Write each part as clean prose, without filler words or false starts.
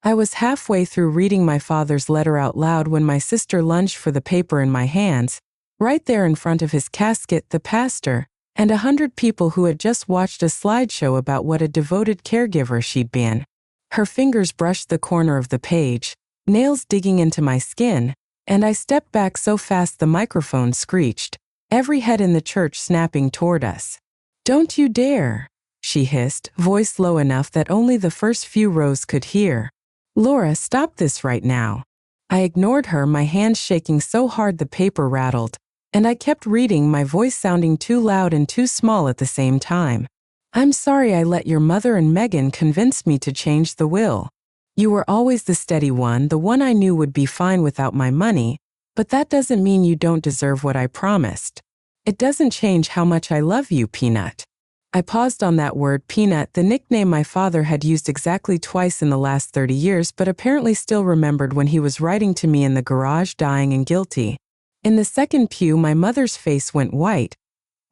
I was halfway through reading my father's letter out loud when my sister lunged for the paper in my hands. Right there in front of his casket, the pastor, and 100 people who had just watched a slideshow about what a devoted caregiver she'd been. Her fingers brushed the corner of the page, nails digging into my skin, and I stepped back so fast the microphone screeched, every head in the church snapping toward us. "Don't you dare," she hissed, voice low enough that only the first few rows could hear. "Laura, stop this right now." I ignored her, my hands shaking so hard the paper rattled, and I kept reading, my voice sounding too loud and too small at the same time. "I'm sorry I let your mother and Megan convince me to change the will. You were always the steady one, the one I knew would be fine without my money, but that doesn't mean you don't deserve what I promised. It doesn't change how much I love you, Peanut." I paused on that word, Peanut, the nickname my father had used exactly twice in the last 30 years, but apparently still remembered when he was writing to me in the garage, dying and guilty. In the second pew, my mother's face went white,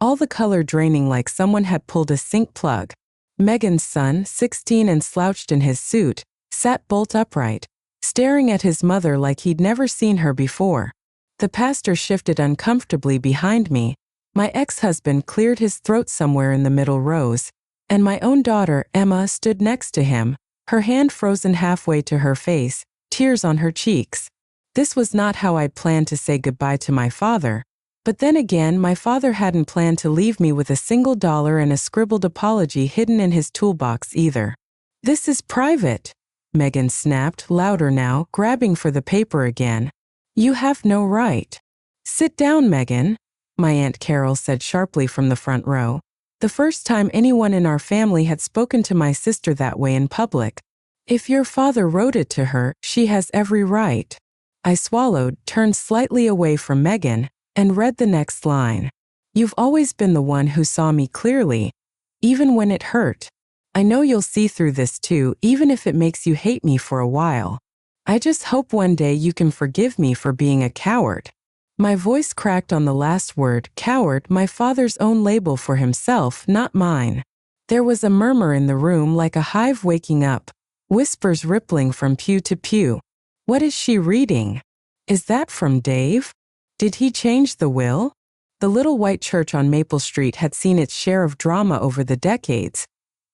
all the color draining like someone had pulled a sink plug. Megan's son, 16 and slouched in his suit, sat bolt upright, staring at his mother like he'd never seen her before. The pastor shifted uncomfortably behind me. My ex-husband cleared his throat somewhere in the middle rows, and my own daughter, Emma, stood next to him, her hand frozen halfway to her face, tears on her cheeks. This was not how I'd planned to say goodbye to my father, but then again, my father hadn't planned to leave me with a single dollar and a scribbled apology hidden in his toolbox either. "This is private," Megan snapped, louder now, grabbing for the paper again. "You have no right." "Sit down, Megan," my Aunt Carol said sharply from the front row. The first time anyone in our family had spoken to my sister that way in public. "If your father wrote it to her, she has every right." I swallowed, turned slightly away from Megan, and read the next line. "You've always been the one who saw me clearly, even when it hurt. I know you'll see through this too, even if it makes you hate me for a while. I just hope one day you can forgive me for being a coward." My voice cracked on the last word, coward, my father's own label for himself, not mine. There was a murmur in the room like a hive waking up, whispers rippling from pew to pew. "What is she reading? Is that from Dave? Did he change the will?" The little white church on Maple Street had seen its share of drama over the decades,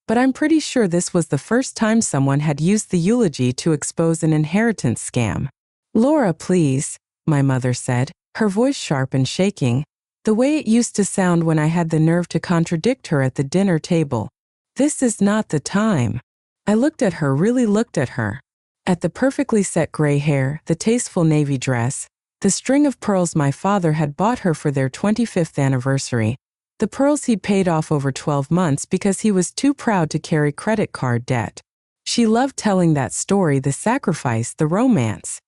but I'm pretty sure this was the first time someone had used the eulogy to expose an inheritance scam. "Laura, please," my mother said, her voice sharp and shaking, the way it used to sound when I had the nerve to contradict her at the dinner table. "This is not the time." I looked at her, really looked at her. At the perfectly set gray hair, the tasteful navy dress, the string of pearls my father had bought her for their 25th anniversary, the pearls he'd paid off over 12 months because he was too proud to carry credit card debt. She loved telling that story, the sacrifice, the romance.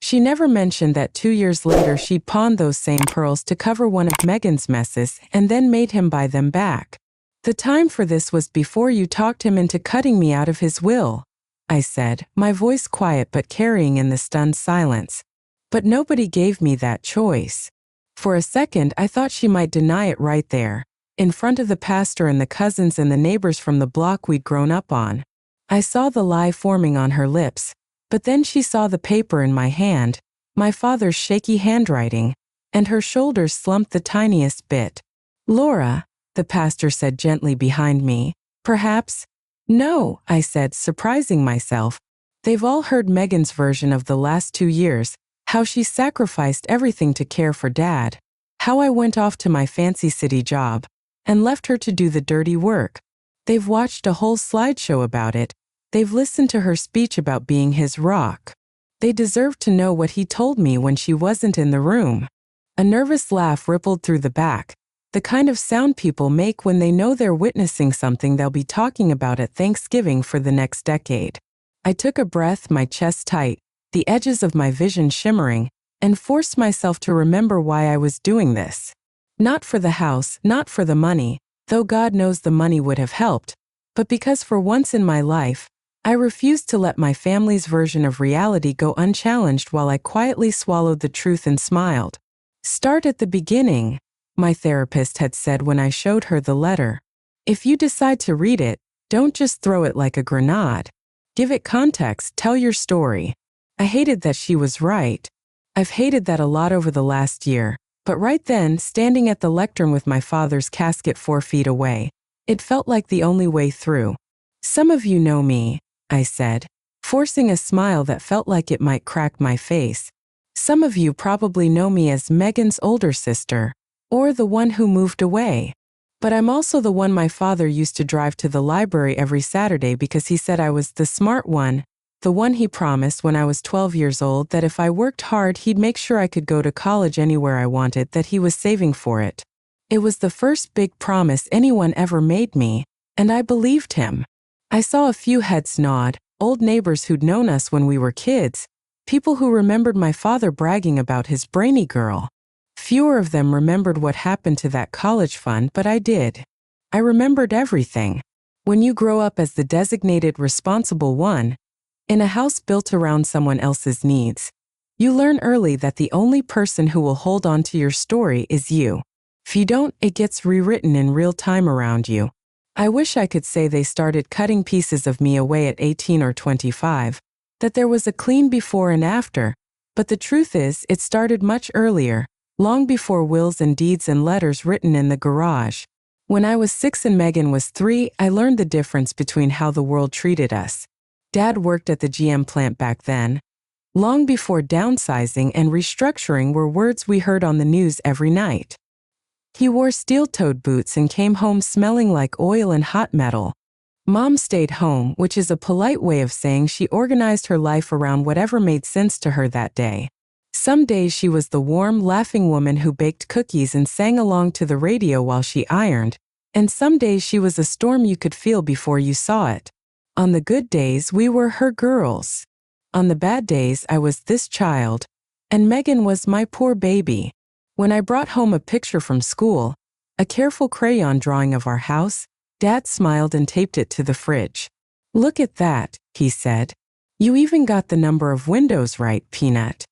She never mentioned that 2 years later she'd pawned those same pearls to cover one of Megan's messes and then made him buy them back. "The time for this was before you talked him into cutting me out of his will," I said, my voice quiet but carrying in the stunned silence. "But nobody gave me that choice." For a second I thought she might deny it right there, in front of the pastor and the cousins and the neighbors from the block we'd grown up on. I saw the lie forming on her lips. But then she saw the paper in my hand, my father's shaky handwriting, and her shoulders slumped the tiniest bit. "Laura," the pastor said gently behind me, "perhaps—" "No," I said, surprising myself. "They've all heard Megan's version of the last 2 years, how she sacrificed everything to care for Dad, how I went off to my fancy city job, and left her to do the dirty work. They've watched a whole slideshow about it. They've listened to her speech about being his rock. They deserve to know what he told me when she wasn't in the room." A nervous laugh rippled through the back, the kind of sound people make when they know they're witnessing something they'll be talking about at Thanksgiving for the next decade. I took a breath, my chest tight, the edges of my vision shimmering, and forced myself to remember why I was doing this. Not for the house, not for the money, though God knows the money would have helped, but because for once in my life, I refused to let my family's version of reality go unchallenged while I quietly swallowed the truth and smiled. "Start at the beginning," my therapist had said when I showed her the letter. "If you decide to read it, don't just throw it like a grenade. Give it context, tell your story. I hated that she was right. I've hated that a lot over the last year, but right then, standing at the lectern with my father's casket 4 feet away, it felt like the only way through. Some of you know me, I said, forcing a smile that felt like it might crack my face. Some of you probably know me as Megan's older sister, or the one who moved away. But I'm also the one my father used to drive to the library every Saturday because he said I was the smart one, the one he promised when I was 12 years old that if I worked hard he'd make sure I could go to college anywhere I wanted, that he was saving for it. It was the first big promise anyone ever made me, and I believed him. I saw a few heads nod, old neighbors who'd known us when we were kids, people who remembered my father bragging about his brainy girl. Fewer of them remembered what happened to that college fund, but I did. I remembered everything. When you grow up as the designated responsible one, in a house built around someone else's needs, you learn early that the only person who will hold on to your story is you. If you don't, it gets rewritten in real time around you. I wish I could say they started cutting pieces of me away at 18 or 25, that there was a clean before and after, but the truth is it started much earlier. Long before wills and deeds and letters written in the garage. When I was 6 and Megan was 3, I learned the difference between how the world treated us. Dad worked at the GM plant back then. Long before downsizing and restructuring were words we heard on the news every night. He wore steel-toed boots and came home smelling like oil and hot metal. Mom stayed home, which is a polite way of saying she organized her life around whatever made sense to her that day. Some days she was the warm, laughing woman who baked cookies and sang along to the radio while she ironed, and some days she was a storm you could feel before you saw it. On the good days, we were her girls. On the bad days, I was this child, and Megan was my poor baby. When I brought home a picture from school, a careful crayon drawing of our house, Dad smiled and taped it to the fridge. "Look at that," he said. "You even got the number of windows right, Peanut."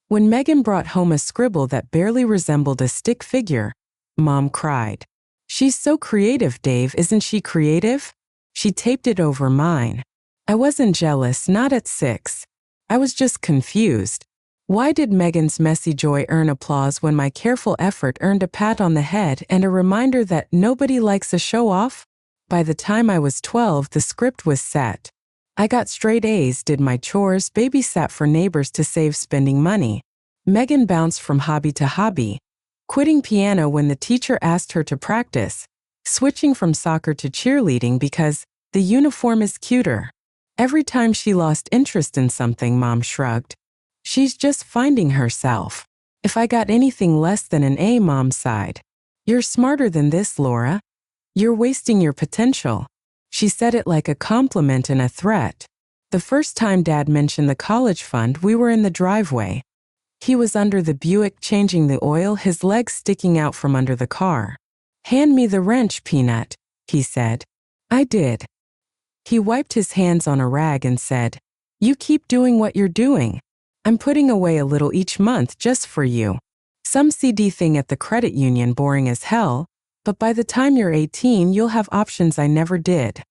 When Megan brought home a scribble that barely resembled a stick figure, Mom cried. "She's so creative, Dave, isn't she creative?" She taped it over mine. I wasn't jealous, not at 6. I was just confused. Why did Megan's messy joy earn applause when my careful effort earned a pat on the head and a reminder that nobody likes a show-off? By the time I was 12, the script was set. I got straight A's, did my chores, babysat for neighbors to save spending money. Megan bounced from hobby to hobby, quitting piano when the teacher asked her to practice, switching from soccer to cheerleading because the uniform is cuter. Every time she lost interest in something, Mom shrugged. "She's just finding herself." If I got anything less than an A, Mom sighed. "You're smarter than this, Laura. You're wasting your potential." She said it like a compliment and a threat. The first time Dad mentioned the college fund, we were in the driveway. He was under the Buick changing the oil, his legs sticking out from under the car. "Hand me the wrench, Peanut," he said. I did. He wiped his hands on a rag and said, "You keep doing what you're doing. I'm putting away a little each month just for you. Some CD thing at the credit union, boring as hell, but by the time you're 18, you'll have options I never did."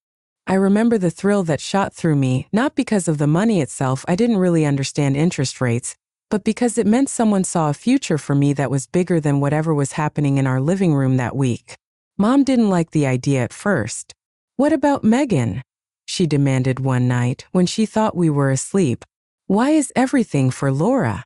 I remember the thrill that shot through me, not because of the money itself, I didn't really understand interest rates, but because it meant someone saw a future for me that was bigger than whatever was happening in our living room that week. Mom didn't like the idea at first. "What about Megan?" she demanded one night when she thought we were asleep. "Why is everything for Laura?"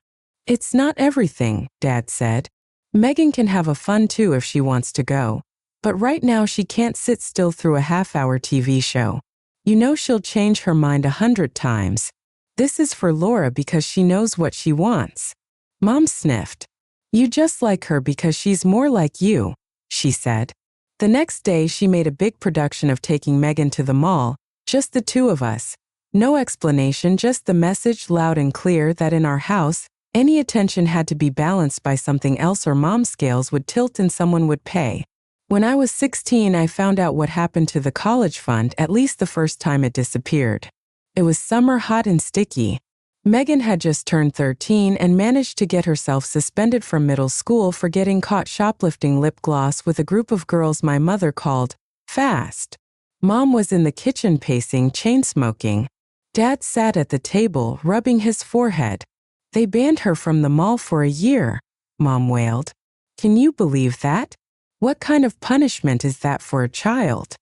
"It's not everything," Dad said. "Megan can have a fun too if she wants to go. But right now she can't sit still through a half-hour TV show. You know she'll change her mind 100 times. This is for Laura because she knows what she wants." Mom sniffed. "You just like her because she's more like you," she said. The next day she made a big production of taking Megan to the mall, just the two of us. No explanation, just the message loud and clear that in our house, any attention had to be balanced by something else or Mom's scales would tilt and someone would pay. When I was 16, I found out what happened to the college fund, at least the first time it disappeared. It was summer, hot and sticky. Megan had just turned 13 and managed to get herself suspended from middle school for getting caught shoplifting lip gloss with a group of girls my mother called fast. Mom was in the kitchen pacing, chain smoking. Dad sat at the table, rubbing his forehead. They banned her from the mall for a year, Mom wailed. Can you believe that? What kind of punishment is that for a child?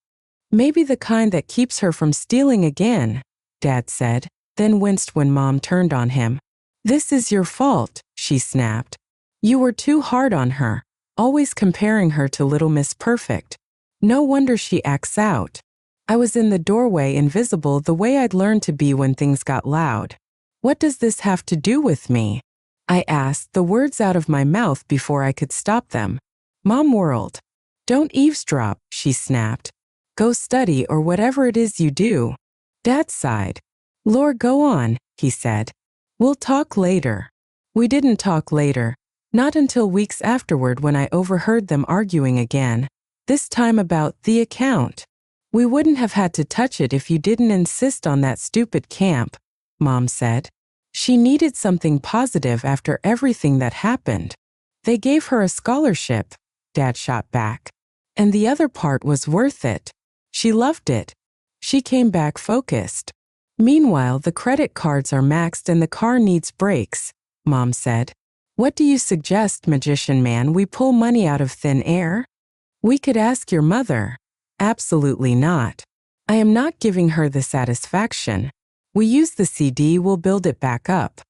Maybe the kind that keeps her from stealing again, Dad said, then winced when Mom turned on him. This is your fault, she snapped. You were too hard on her, always comparing her to Little Miss Perfect. No wonder she acts out. I was in the doorway, invisible the way I'd learned to be when things got loud. What does this have to do with me? I asked, the words out of my mouth before I could stop them. Mom whirled. Don't eavesdrop, she snapped. Go study or whatever it is you do. Dad sighed. Lord, go on, he said. We'll talk later. We didn't talk later, not until weeks afterward when I overheard them arguing again, this time about the account. We wouldn't have had to touch it if you didn't insist on that stupid camp, Mom said. She needed something positive after everything that happened. They gave her a scholarship, Dad shot back. And the other part was worth it. She loved it. She came back focused. Meanwhile, the credit cards are maxed and the car needs brakes, Mom said. What do you suggest, magician man, we pull money out of thin air? We could ask your mother. Absolutely not. I am not giving her the satisfaction. We use the CD, we'll build it back up.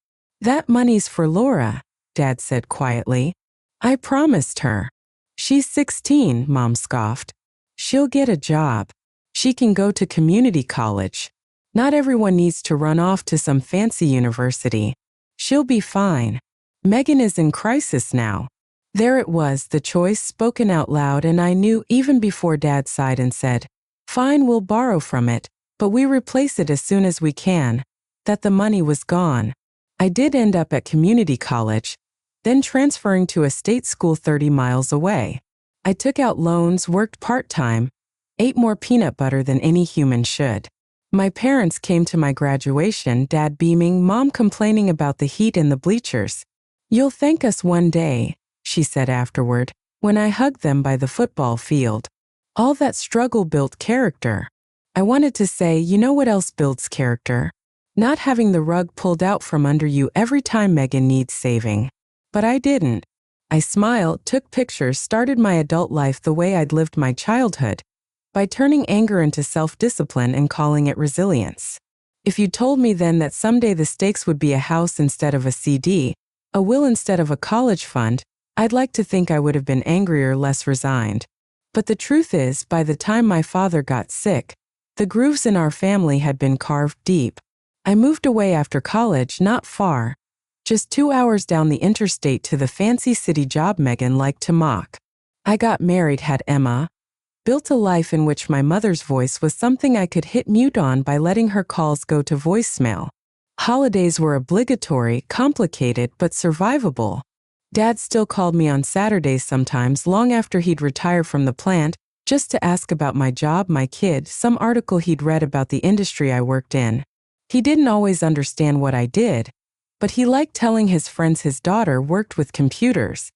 That money's for Laura, Dad said quietly. I promised her. She's 16, Mom scoffed. She'll get a job. She can go to community college. Not everyone needs to run off to some fancy university. She'll be fine. Megan is in crisis now. There it was, the choice spoken out loud, and I knew even before Dad sighed and said, Fine, we'll borrow from it, but we replace it as soon as we can, that the money was gone. I did end up at community college, then transferring to a state school 30 miles away. I took out loans, worked part-time, ate more peanut butter than any human should. My parents came to my graduation, Dad beaming, Mom complaining about the heat in the bleachers. You'll thank us one day, she said afterward, when I hugged them by the football field. All that struggle built character. I wanted to say, you know what else builds character? Not having the rug pulled out from under you every time Megan needs saving. But I didn't. I smiled, took pictures, started my adult life the way I'd lived my childhood, by turning anger into self-discipline and calling it resilience. If you told me then that someday the stakes would be a house instead of a CD, a will instead of a college fund, I'd like to think I would have been angrier, less resigned. But the truth is, by the time my father got sick, the grooves in our family had been carved deep. I moved away after college, not far, just 2 hours down the interstate to the fancy city job Megan liked to mock. I got married, had Emma, built a life in which my mother's voice was something I could hit mute on by letting her calls go to voicemail. Holidays were obligatory, complicated, but survivable. Dad still called me on Saturdays sometimes, long after he'd retired from the plant, just to ask about my job, my kid, some article he'd read about the industry I worked in. He didn't always understand what I did, but he liked telling his friends his daughter worked with computers,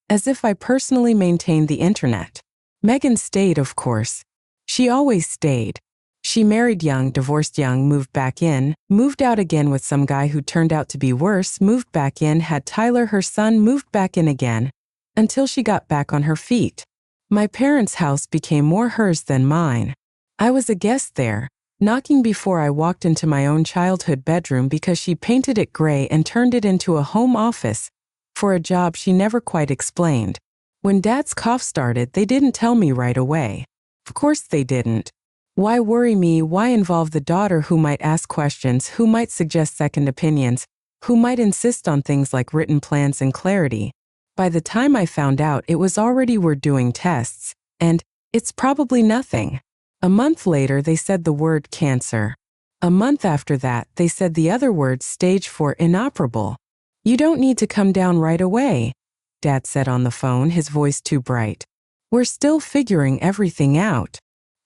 as if I personally maintained the internet. Megan stayed, of course. She always stayed. She married young, divorced young, moved back in, moved out again with some guy who turned out to be worse, moved back in, had Tyler, her son, moved back in again, until she got back on her feet. My parents' house became more hers than mine. I was a guest there, knocking before I walked into my own childhood bedroom because she painted it gray and turned it into a home office for a job she never quite explained. When Dad's cough started, they didn't tell me right away. Of course they didn't. Why worry me? Why involve the daughter who might ask questions, who might suggest second opinions, who might insist on things like written plans and clarity? By the time I found out, it was already we're doing tests, and it's probably nothing. A month later, they said the word cancer. A month after that, they said the other word, stage 4, inoperable. You don't need to come down right away, Dad said on the phone, his voice too bright. We're still figuring everything out.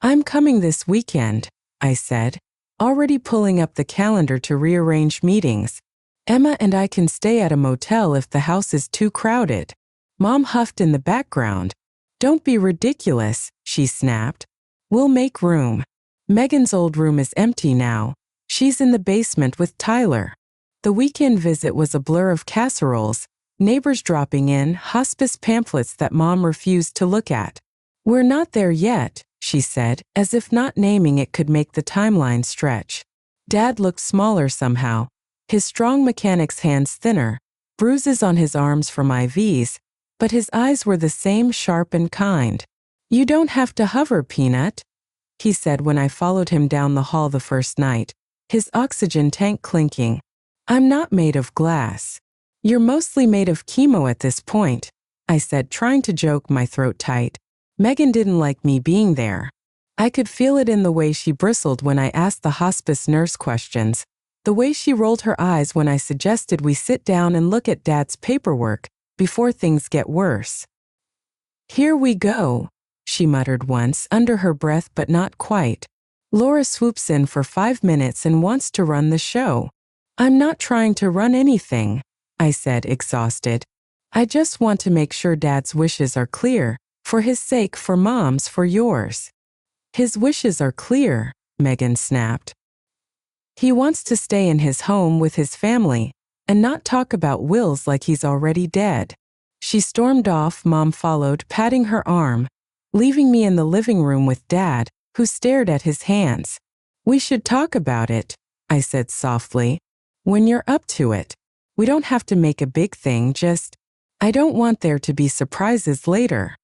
I'm coming this weekend, I said, already pulling up the calendar to rearrange meetings. Emma and I can stay at a motel if the house is too crowded. Mom huffed in the background. Don't be ridiculous, she snapped. We'll make room. Megan's old room is empty now. She's in the basement with Tyler. The weekend visit was a blur of casseroles, neighbors dropping in, hospice pamphlets that Mom refused to look at. We're not there yet, she said, as if not naming it could make the timeline stretch. Dad looked smaller somehow, his strong mechanic's hands thinner, bruises on his arms from IVs, but his eyes were the same, sharp and kind. You don't have to hover, Peanut, he said when I followed him down the hall the first night, his oxygen tank clinking. I'm not made of glass. You're mostly made of chemo at this point, I said, trying to joke, my throat tight. Megan didn't like me being there. I could feel it in the way she bristled when I asked the hospice nurse questions, the way she rolled her eyes when I suggested we sit down and look at Dad's paperwork before things get worse. Here we go, she muttered once under her breath, but not quite. Laura swoops in for 5 minutes and wants to run the show. I'm not trying to run anything, I said, exhausted. I just want to make sure Dad's wishes are clear, for his sake, for Mom's, for yours. His wishes are clear, Megan snapped. He wants to stay in his home with his family and not talk about wills like he's already dead. She stormed off. Mom followed, patting her arm, leaving me in the living room with Dad, who stared at his hands. We should talk about it, I said softly. When you're up to it. We don't have to make a big thing, just, I don't want there to be surprises later.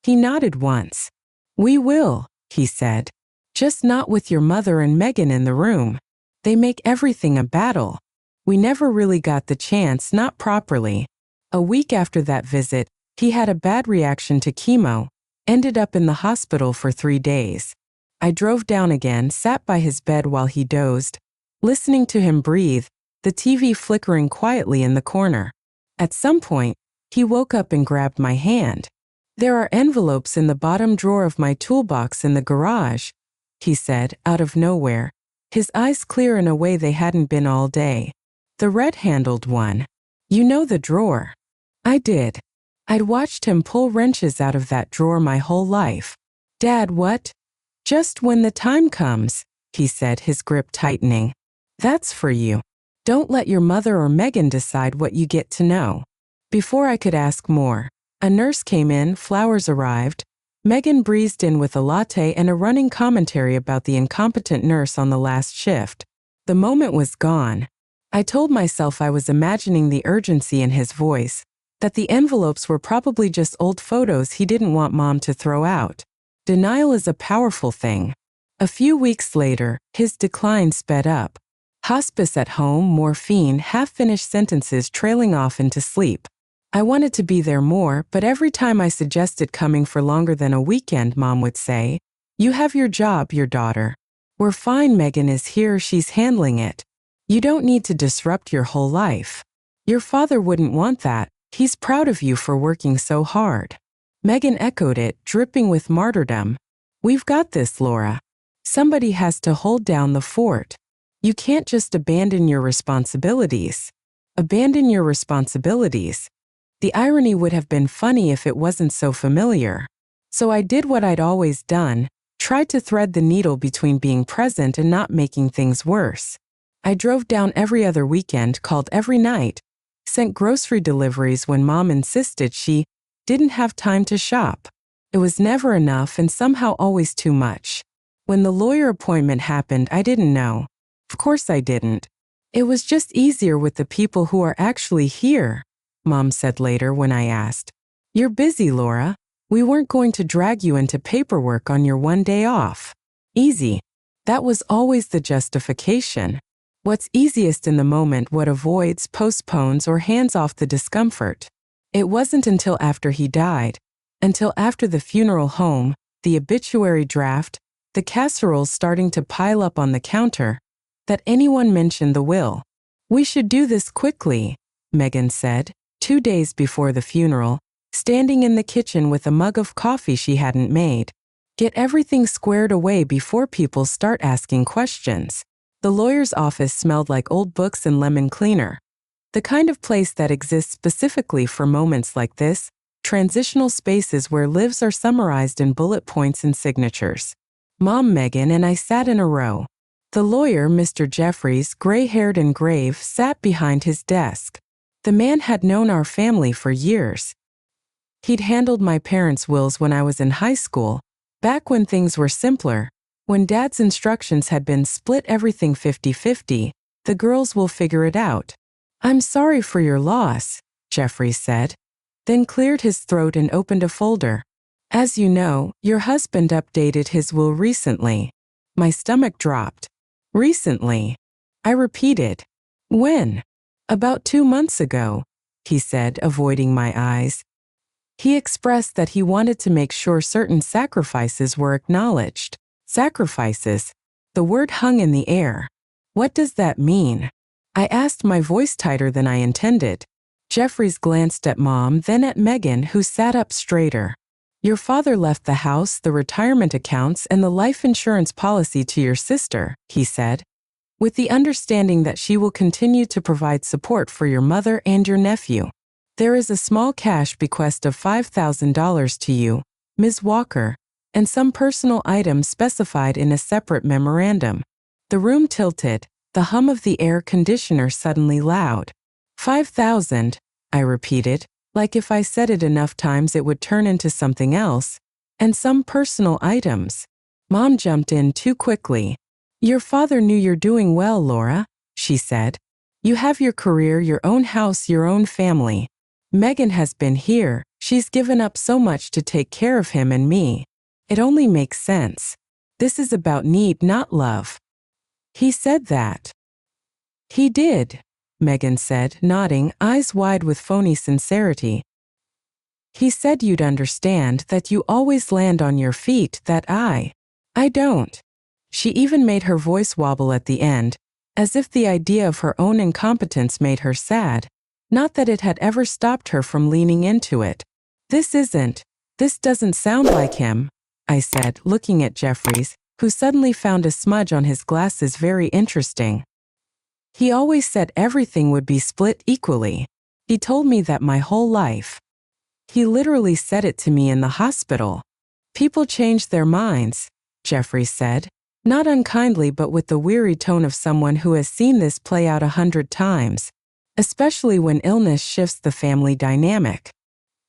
He nodded once. We will, he said. Just not with your mother and Megan in the room. They make everything a battle. We never really got the chance, not properly. A week after that visit, he had a bad reaction to chemo, ended up in the hospital for 3 days. I drove down again, sat by his bed while he dozed, listening to him breathe, the TV flickering quietly in the corner. At some point, he woke up and grabbed my hand. There are envelopes in the bottom drawer of my toolbox in the garage, he said, out of nowhere, his eyes clear in a way they hadn't been all day. The red-handled one. You know the drawer. I did. I'd watched him pull wrenches out of that drawer my whole life. Dad, what? Just when the time comes, he said, his grip tightening. That's for you. Don't let your mother or Megan decide what you get to know. Before I could ask more, a nurse came in, flowers arrived. Megan breezed in with a latte and a running commentary about the incompetent nurse on the last shift. The moment was gone. I told myself I was imagining the urgency in his voice, that the envelopes were probably just old photos he didn't want Mom to throw out. Denial is a powerful thing. A few weeks later, his decline sped up. Hospice at home, morphine, half-finished sentences trailing off into sleep. I wanted to be there more, but every time I suggested coming for longer than a weekend, Mom would say, You have your job, your daughter. We're fine, Megan is here, she's handling it. You don't need to disrupt your whole life. Your father wouldn't want that, he's proud of you for working so hard. Megan echoed it, dripping with martyrdom. We've got this, Laura. Somebody has to hold down the fort. You can't just abandon your responsibilities. Abandon your responsibilities. The irony would have been funny if it wasn't so familiar. So I did what I'd always done, tried to thread the needle between being present and not making things worse. I drove down every other weekend, called every night, sent grocery deliveries when Mom insisted she didn't have time to shop. It was never enough and somehow always too much. When the lawyer appointment happened, I didn't know. Of course I didn't. It was just easier with the people who are actually here, Mom said later when I asked. You're busy, Laura. We weren't going to drag you into paperwork on your one day off. Easy. That was always the justification. What's easiest in the moment, what avoids, postpones, or hands off the discomfort. It wasn't until after he died, until after the funeral home, the obituary draft, the casseroles starting to pile up on the counter, that anyone mentioned the will. We should do this quickly, Megan said, 2 days before the funeral, standing in the kitchen with a mug of coffee she hadn't made. Get everything squared away before people start asking questions. The lawyer's office smelled like old books and lemon cleaner. The kind of place that exists specifically for moments like this, transitional spaces where lives are summarized in bullet points and signatures. Mom, Megan, and I sat in a row. The lawyer, Mr. Jeffries, gray-haired and grave, sat behind his desk. The man had known our family for years. He'd handled my parents' wills when I was in high school, back when things were simpler, when Dad's instructions had been split everything 50-50, the girls will figure it out. I'm sorry for your loss, Jeffries said, then cleared his throat and opened a folder. As you know, your husband updated his will recently. My stomach dropped. Recently. I repeated. When? About 2 months ago, he said, avoiding my eyes. He expressed that he wanted to make sure certain sacrifices were acknowledged. Sacrifices. The word hung in the air. What does that mean? I asked, my voice tighter than I intended. Jeffries glanced at Mom, then at Megan, who sat up straighter. Your father left the house, the retirement accounts, and the life insurance policy to your sister, he said, with the understanding that she will continue to provide support for your mother and your nephew. There is a small cash bequest of $5,000 to you, Ms. Walker, and some personal items specified in a separate memorandum. The room tilted, the hum of the air conditioner suddenly loud. 5,000, I repeated, like if I said it enough times it would turn into something else, and some personal items. Mom jumped in too quickly. Your father knew you're doing well, Laura, she said. You have your career, your own house, your own family. Megan has been here, she's given up so much to take care of him and me. It only makes sense. This is about need, not love. He said that. He did, Megan said, nodding, eyes wide with phony sincerity. He said you'd understand, that you always land on your feet, that I don't. She even made her voice wobble at the end, as if the idea of her own incompetence made her sad. Not that it had ever stopped her from leaning into it. This doesn't sound like him, I said, looking at Jeffries, who suddenly found a smudge on his glasses very interesting. He always said everything would be split equally. He told me that my whole life. He literally said it to me in the hospital. People change their minds, Jeffries said, not unkindly but with the weary tone of someone who has seen this play out 100 times. Especially when illness shifts the family dynamic.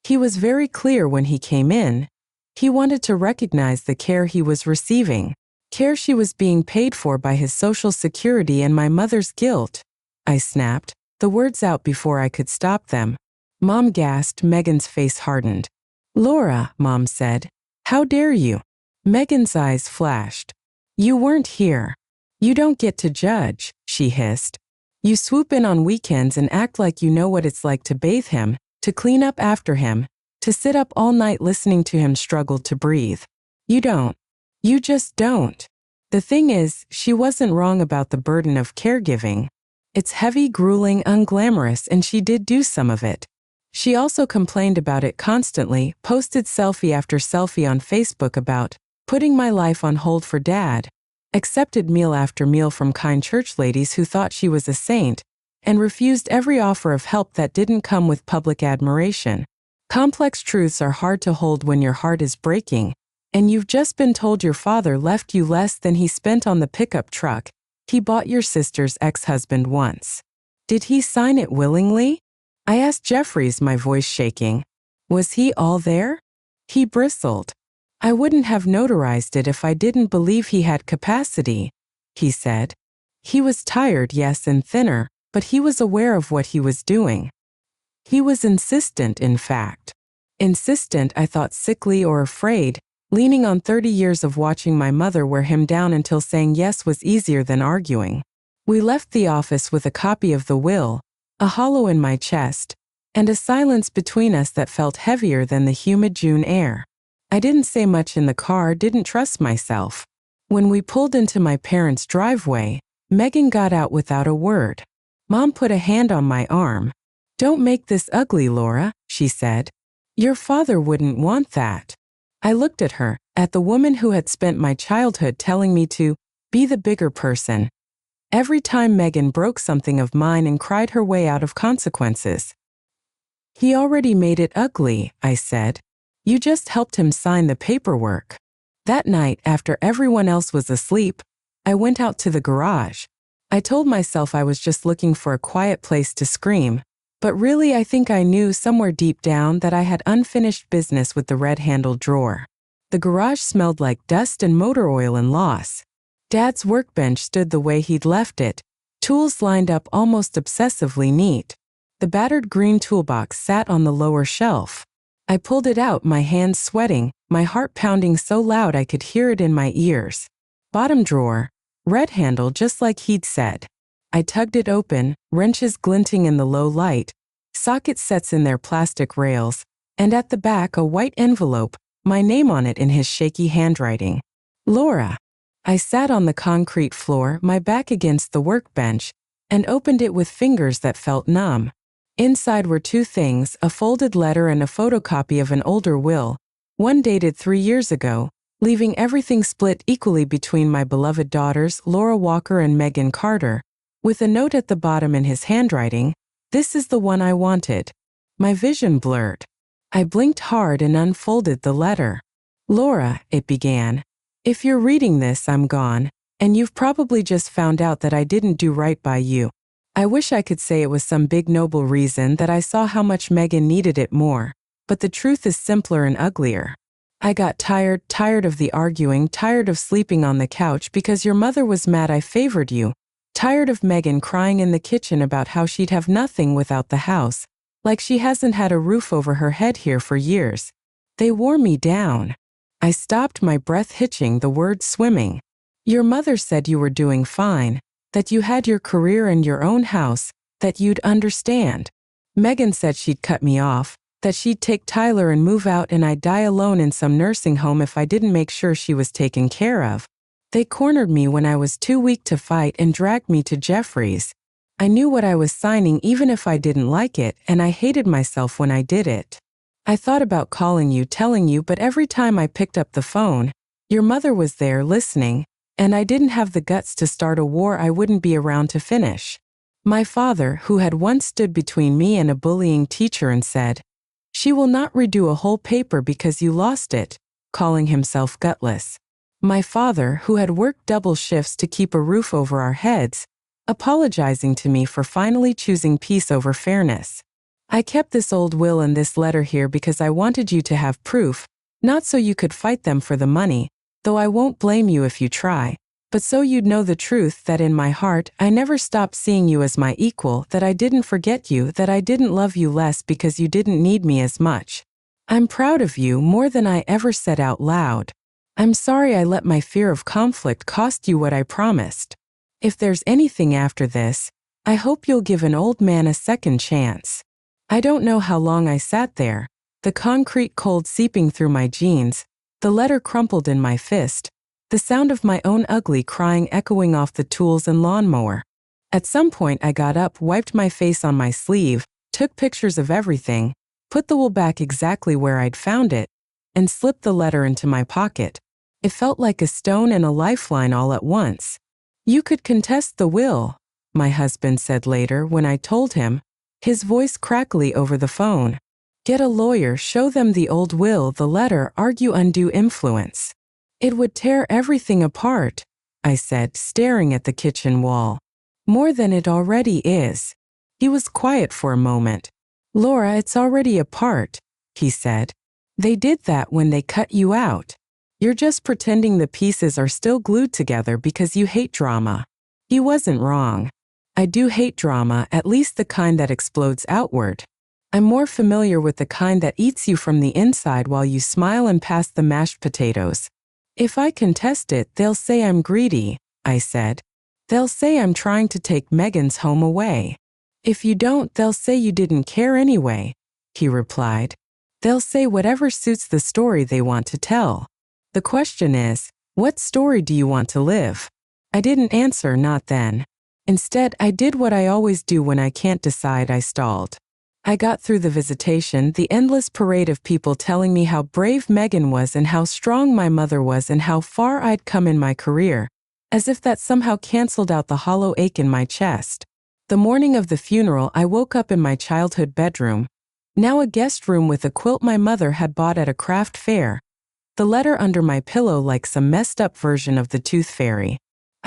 He was very clear when he came in. He wanted to recognize the care he was receiving, care she was being paid for by his Social Security and my mother's guilt. I snapped, the words out before I could stop them. Mom gasped, Megan's face hardened. Laura, Mom said, how dare you? Megan's eyes flashed. You weren't here. You don't get to judge, she hissed. You swoop in on weekends and act like you know what it's like to bathe him, to clean up after him, to sit up all night listening to him struggle to breathe. You don't. You just don't. The thing is, she wasn't wrong about the burden of caregiving. It's heavy, grueling, unglamorous, and she did do some of it. She also complained about it constantly, posted selfie after selfie on Facebook about putting my life on hold for Dad, accepted meal after meal from kind church ladies who thought she was a saint, and refused every offer of help that didn't come with public admiration. Complex truths are hard to hold when your heart is breaking, and you've just been told your father left you less than he spent on the pickup truck he bought your sister's ex-husband once. Did he sign it willingly? I asked Jeffries, my voice shaking. Was he all there? He bristled. I wouldn't have notarized it if I didn't believe he had capacity, he said. He was tired, yes, and thinner, but he was aware of what he was doing. He was insistent, in fact. Insistent, I thought, sickly or afraid, leaning on 30 years of watching my mother wear him down until saying yes was easier than arguing. We left the office with a copy of the will, a hollow in my chest, and a silence between us that felt heavier than the humid June air. I didn't say much in the car, didn't trust myself. When we pulled into my parents' driveway, Megan got out without a word. Mom put a hand on my arm. Don't make this ugly, Laura, she said. Your father wouldn't want that. I looked at her, at the woman who had spent my childhood telling me to be the bigger person. Every time Megan broke something of mine and cried her way out of consequences. He already made it ugly, I said. You just helped him sign the paperwork. That night, after everyone else was asleep, I went out to the garage. I told myself I was just looking for a quiet place to scream, but really I think I knew somewhere deep down that I had unfinished business with the red-handled drawer. The garage smelled like dust and motor oil and loss. Dad's workbench stood the way he'd left it, tools lined up almost obsessively neat. The battered green toolbox sat on the lower shelf. I pulled it out, my hands sweating, my heart pounding so loud I could hear it in my ears. Bottom drawer, red handle just like he'd said. I tugged it open, wrenches glinting in the low light, socket sets in their plastic rails, and at the back a white envelope, my name on it in his shaky handwriting. Laura. I sat on the concrete floor, my back against the workbench, and opened it with fingers that felt numb. Inside were two things, a folded letter and a photocopy of an older will, one dated 3 years ago, leaving everything split equally between my beloved daughters, Laura Walker and Megan Carter, with a note at the bottom in his handwriting, "This is the one I wanted." My vision blurred. I blinked hard and unfolded the letter. "Laura," it began, "if you're reading this, I'm gone, and you've probably just found out that I didn't do right by you. I wish I could say it was some big noble reason that I saw how much Megan needed it more, but the truth is simpler and uglier. I got tired of the arguing, tired of sleeping on the couch because your mother was mad I favored you, tired of Megan crying in the kitchen about how she'd have nothing without the house, like she hasn't had a roof over her head here for years. They wore me down." I stopped, my breath hitching, the word swimming. "Your mother said you were doing fine, that you had your career and your own house, that you'd understand. Megan said she'd cut me off, that she'd take Tyler and move out and I'd die alone in some nursing home if I didn't make sure she was taken care of. They cornered me when I was too weak to fight and dragged me to Jeffries. I knew what I was signing even if I didn't like it, and I hated myself when I did it. I thought about calling you, telling you, but every time I picked up the phone, your mother was there listening, and I didn't have the guts to start a war I wouldn't be around to finish. My father, who had once stood between me and a bullying teacher and said, 'She will not redo a whole paper because you lost it,' calling himself gutless. My father, who had worked double shifts to keep a roof over our heads, apologizing to me for finally choosing peace over fairness. I kept this old will and this letter here because I wanted you to have proof, not so you could fight them for the money, though I won't blame you if you try, but so you'd know the truth that in my heart I never stopped seeing you as my equal, that I didn't forget you, that I didn't love you less because you didn't need me as much. I'm proud of you more than I ever said out loud. I'm sorry I let my fear of conflict cost you what I promised. If there's anything after this, I hope you'll give an old man a second chance." I don't know how long I sat there, the concrete cold seeping through my jeans, the letter crumpled in my fist, the sound of my own ugly crying echoing off the tools and lawnmower. At some point I got up, wiped my face on my sleeve, took pictures of everything, put the will back exactly where I'd found it, and slipped the letter into my pocket. It felt like a stone and a lifeline all at once. "You could contest the will," my husband said later when I told him, his voice crackly over the phone. "Get a lawyer, show them the old will, the letter, argue undue influence. It would tear everything apart," I said, staring at the kitchen wall. "More than it already is." He was quiet for a moment. "Laura, it's already apart," he said. "They did that when they cut you out. You're just pretending the pieces are still glued together because you hate drama." He wasn't wrong. I do hate drama, at least the kind that explodes outward. I'm more familiar with the kind that eats you from the inside while you smile and pass the mashed potatoes. "If I contest it, they'll say I'm greedy," I said. "They'll say I'm trying to take Megan's home away. If you don't, they'll say you didn't care anyway," he replied. "They'll say whatever suits the story they want to tell. The question is, what story do you want to live?" I didn't answer, not then. Instead, I did what I always do when I can't decide. I stalled. I got through the visitation, the endless parade of people telling me how brave Megan was and how strong my mother was and how far I'd come in my career, as if that somehow canceled out the hollow ache in my chest. The morning of the funeral, I woke up in my childhood bedroom, now a guest room with a quilt my mother had bought at a craft fair, the letter under my pillow like some messed up version of the Tooth Fairy.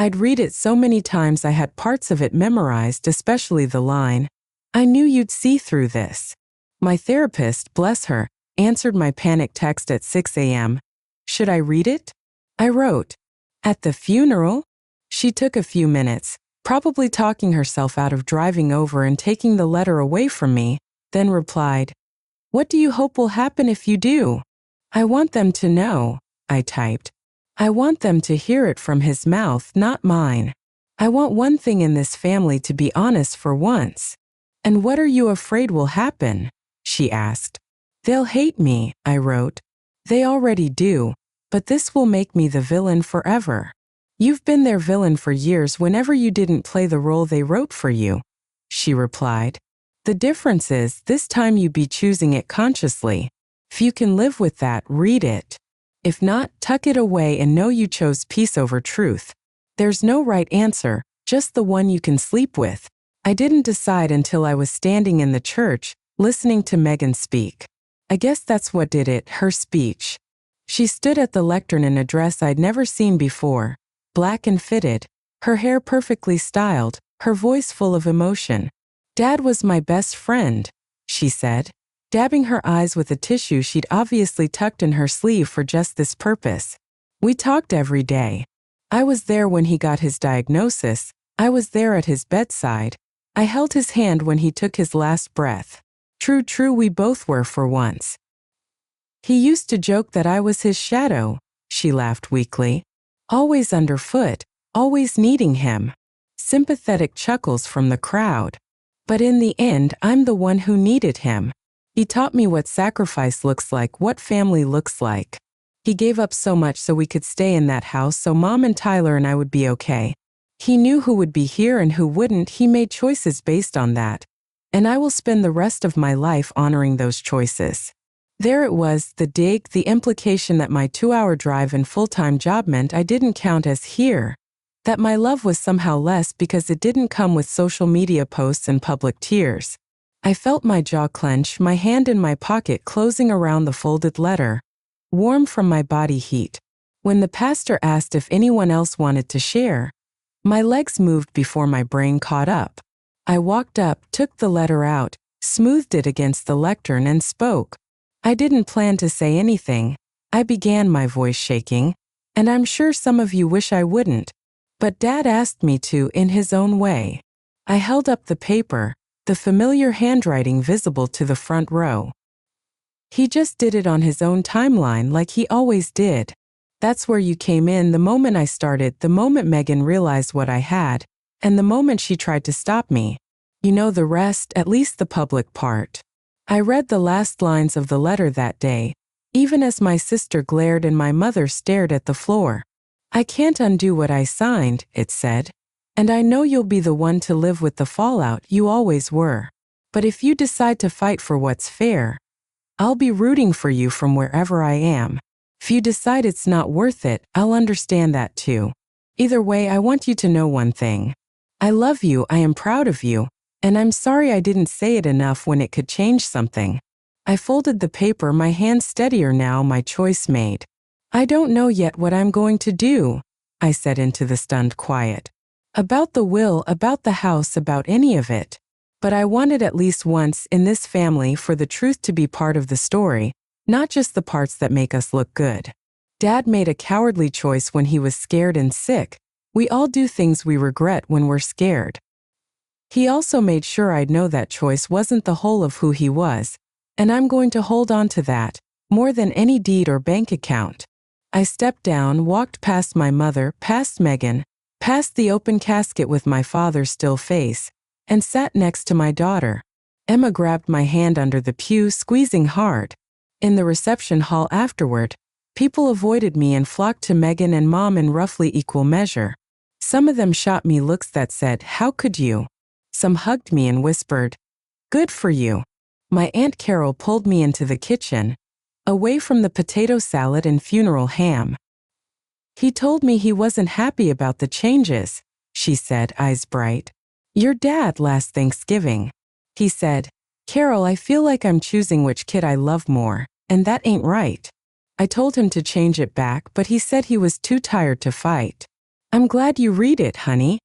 I'd read it so many times I had parts of it memorized, especially the line, "I knew you'd see through this." My therapist, bless her, answered my panic text at 6 a.m. "Should I read it?" I wrote. "At the funeral?" She took a few minutes, probably talking herself out of driving over and taking the letter away from me, then replied, "What do you hope will happen if you do?" "I want them to know," I typed. "I want them to hear it from his mouth, not mine. I want one thing in this family to be honest for once." "And what are you afraid will happen?" she asked. "They'll hate me," I wrote. "They already do, but this will make me the villain forever." "You've been their villain for years whenever you didn't play the role they wrote for you," she replied. "The difference is this time you be choosing it consciously. If you can live with that, read it. If not, tuck it away and know you chose peace over truth. There's no right answer, just the one you can sleep with." I didn't decide until I was standing in the church, listening to Megan speak. I guess that's what did it, her speech. She stood at the lectern in a dress I'd never seen before, black and fitted, her hair perfectly styled, her voice full of emotion. "Dad was my best friend," she said, dabbing her eyes with a tissue she'd obviously tucked in her sleeve for just this purpose. "We talked every day. I was there when he got his diagnosis. I was there at his bedside. I held his hand when he took his last breath. True, we both were for once. He used to joke that I was his shadow," she laughed weakly. "Always underfoot, always needing him." Sympathetic chuckles from the crowd. "But in the end, I'm the one who needed him. He taught me what sacrifice looks like, what family looks like. He gave up so much so we could stay in that house so Mom and Tyler and I would be okay. He knew who would be here and who wouldn't. He made choices based on that. And I will spend the rest of my life honoring those choices." There it was, the dig, the implication that my 2-hour drive and full-time job meant I didn't count as here. That my love was somehow less because it didn't come with social media posts and public tears. I felt my jaw clench, my hand in my pocket closing around the folded letter, warm from my body heat. When the pastor asked if anyone else wanted to share, my legs moved before my brain caught up. I walked up, took the letter out, smoothed it against the lectern and spoke. I didn't plan to say anything. I began, my voice shaking, and I'm sure some of you wish I wouldn't, but Dad asked me to in his own way. I held up the paper, the familiar handwriting visible to the front row. He just did it on his own timeline like he always did. That's where you came in, the moment I started, the moment Megan realized what I had, and the moment she tried to stop me. You know the rest, at least the public part. I read the last lines of the letter that day, even as my sister glared and my mother stared at the floor. "I can't undo what I signed," it said, "and I know you'll be the one to live with the fallout, you always were. But if you decide to fight for what's fair, I'll be rooting for you from wherever I am. If you decide it's not worth it, I'll understand that too. Either way, I want you to know one thing. I love you, I am proud of you, and I'm sorry I didn't say it enough when it could change something." I folded the paper, my hand steadier now, my choice made. "I don't know yet what I'm going to do," I said into the stunned quiet. "About the will, about the house, about any of it. But I wanted at least once in this family for the truth to be part of the story, not just the parts that make us look good. Dad made a cowardly choice when he was scared and sick. We all do things we regret when we're scared. He also made sure I'd know that choice wasn't the whole of who he was, and I'm going to hold on to that, more than any deed or bank account." I stepped down, walked past my mother, past Megan, past the open casket with my father's still face, and sat next to my daughter. Emma grabbed my hand under the pew, squeezing hard. In the reception hall afterward, people avoided me and flocked to Megan and Mom in roughly equal measure. Some of them shot me looks that said, "How could you?" Some hugged me and whispered, "Good for you." My Aunt Carol pulled me into the kitchen, away from the potato salad and funeral ham. "He told me he wasn't happy about the changes," she said, eyes bright. "Your dad last Thanksgiving. He said, 'Carol, I feel like I'm choosing which kid I love more, and that ain't right.' I told him to change it back, but he said he was too tired to fight. I'm glad you read it, honey.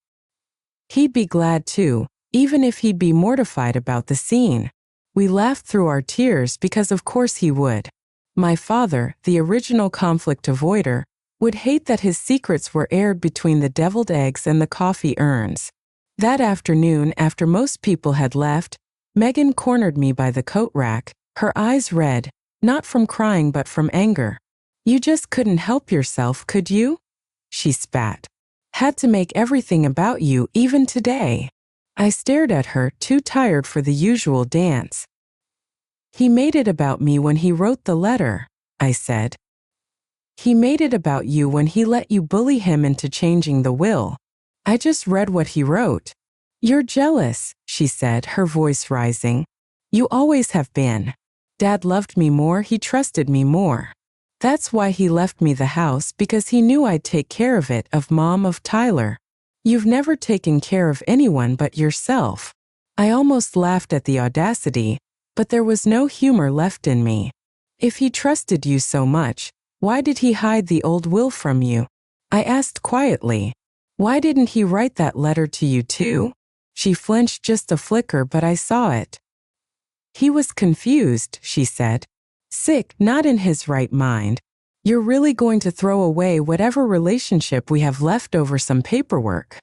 He'd be glad too, even if he'd be mortified about the scene. We laughed through our tears because of course he would. My father, the original conflict avoider, would hate that his secrets were aired between the deviled eggs and the coffee urns. That afternoon, after most people had left, Megan cornered me by the coat rack, her eyes red, not from crying but from anger. You just couldn't help yourself, could you? She spat. Had to make everything about you even today. I stared at her, too tired for the usual dance. He made it about me when he wrote the letter, I said. He made it about you when he let you bully him into changing the will. I just read what he wrote. You're jealous, she said, her voice rising. You always have been. Dad loved me more, he trusted me more. That's why he left me the house, because he knew I'd take care of it, of Mom, of Tyler. You've never taken care of anyone but yourself. I almost laughed at the audacity, but there was no humor left in me. If he trusted you so much, why did he hide the old will from you? I asked quietly. Why didn't he write that letter to you too? She flinched just a flicker, but I saw it. He was confused, she said. Sick, not in his right mind. You're really going to throw away whatever relationship we have left over some paperwork.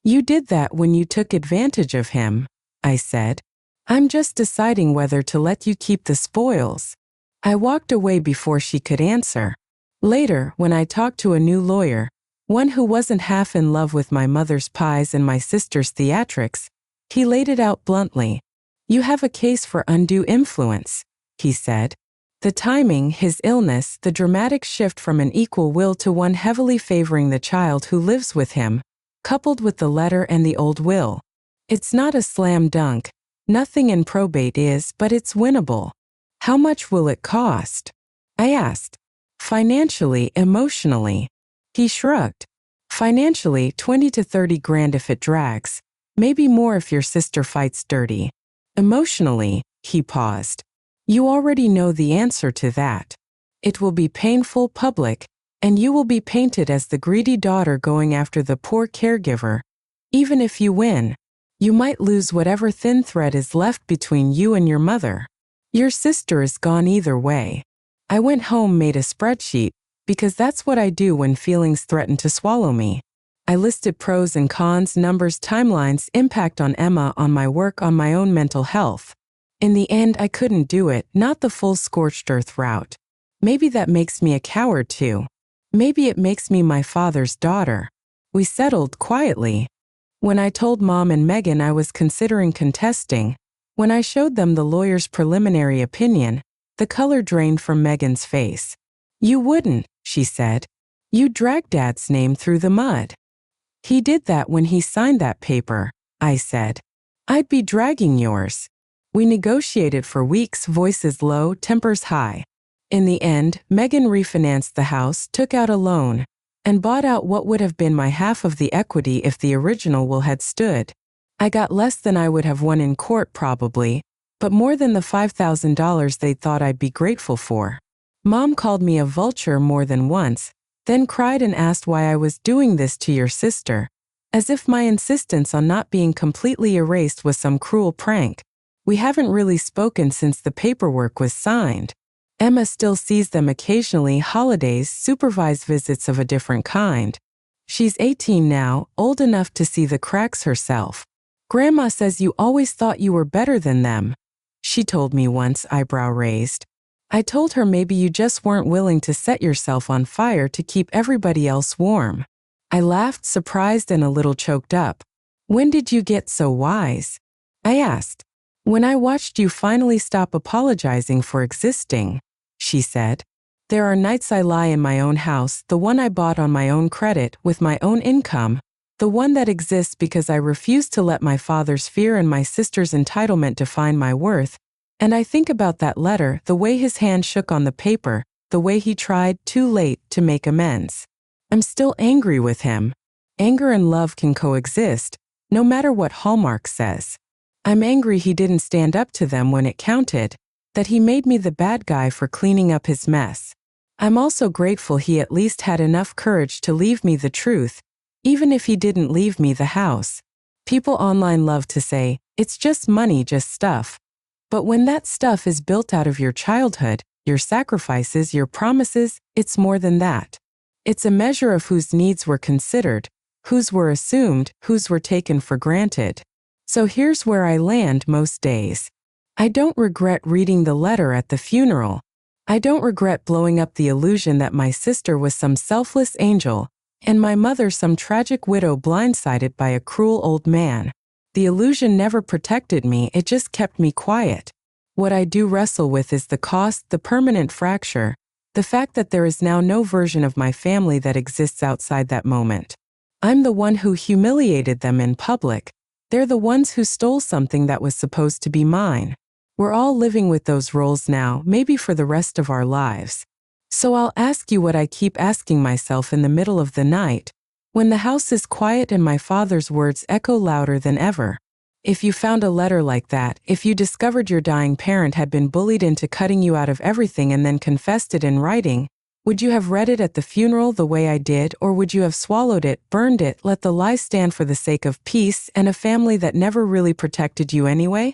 You did that when you took advantage of him, I said. I'm just deciding whether to let you keep the spoils. I walked away before she could answer. Later, when I talked to a new lawyer, one who wasn't half in love with my mother's pies and my sister's theatrics, he laid it out bluntly. You have a case for undue influence, he said. The timing, his illness, the dramatic shift from an equal will to one heavily favoring the child who lives with him, coupled with the letter and the old will. It's not a slam dunk. Nothing in probate is, but it's winnable. How much will it cost? I asked. Financially, emotionally. He shrugged. Financially, 20 to 30 grand if it drags. Maybe more if your sister fights dirty. Emotionally, he paused. You already know the answer to that. It will be painful, public, and you will be painted as the greedy daughter going after the poor caregiver. Even if you win, you might lose whatever thin thread is left between you and your mother. Your sister is gone either way. I went home, made a spreadsheet, because that's what I do when feelings threaten to swallow me. I listed pros and cons, numbers, timelines, impact on Emma, on my work, on my own mental health. In the end, I couldn't do it, not the full scorched earth route. Maybe that makes me a coward too. Maybe it makes me my father's daughter. We settled quietly. When I told Mom and Megan I was considering contesting, when I showed them the lawyer's preliminary opinion, the color drained from Megan's face. You wouldn't, she said. You dragged Dad's name through the mud. He did that when he signed that paper, I said. I'd be dragging yours. We negotiated for weeks, voices low, tempers high. In the end, Megan refinanced the house, took out a loan, and bought out what would have been my half of the equity if the original will had stood. I got less than I would have won in court probably, but more than the $5,000 they thought I'd be grateful for. Mom called me a vulture more than once, then cried and asked why I was doing this to your sister, as if my insistence on not being completely erased was some cruel prank. We haven't really spoken since the paperwork was signed. Emma still sees them occasionally, holidays, supervised visits of a different kind. She's 18 now, old enough to see the cracks herself. Grandma says you always thought you were better than them, she told me once, eyebrow raised. I told her maybe you just weren't willing to set yourself on fire to keep everybody else warm. I laughed, surprised and a little choked up. When did you get so wise? I asked. When I watched you finally stop apologizing for existing, she said. There are nights I lie in my own house, the one I bought on my own credit, with my own income, the one that exists because I refuse to let my father's fear and my sister's entitlement define my worth, and I think about that letter, the way his hand shook on the paper, the way he tried, too late, to make amends. I'm still angry with him. Anger and love can coexist, no matter what Hallmark says. I'm angry he didn't stand up to them when it counted, that he made me the bad guy for cleaning up his mess. I'm also grateful he at least had enough courage to leave me the truth, even if he didn't leave me the house. People online love to say, it's just money, just stuff. But when that stuff is built out of your childhood, your sacrifices, your promises, it's more than that. It's a measure of whose needs were considered, whose were assumed, whose were taken for granted. So here's where I land most days. I don't regret reading the letter at the funeral. I don't regret blowing up the illusion that my sister was some selfless angel and my mother some tragic widow blindsided by a cruel old man. The illusion never protected me, it just kept me quiet. What I do wrestle with is the cost, the permanent fracture, the fact that there is now no version of my family that exists outside that moment. I'm the one who humiliated them in public. They're the ones who stole something that was supposed to be mine. We're all living with those roles now, maybe for the rest of our lives. So I'll ask you what I keep asking myself in the middle of the night, when the house is quiet and my father's words echo louder than ever. If you found a letter like that, if you discovered your dying parent had been bullied into cutting you out of everything and then confessed it in writing, would you have read it at the funeral the way I did, or would you have swallowed it, burned it, let the lie stand for the sake of peace and a family that never really protected you anyway?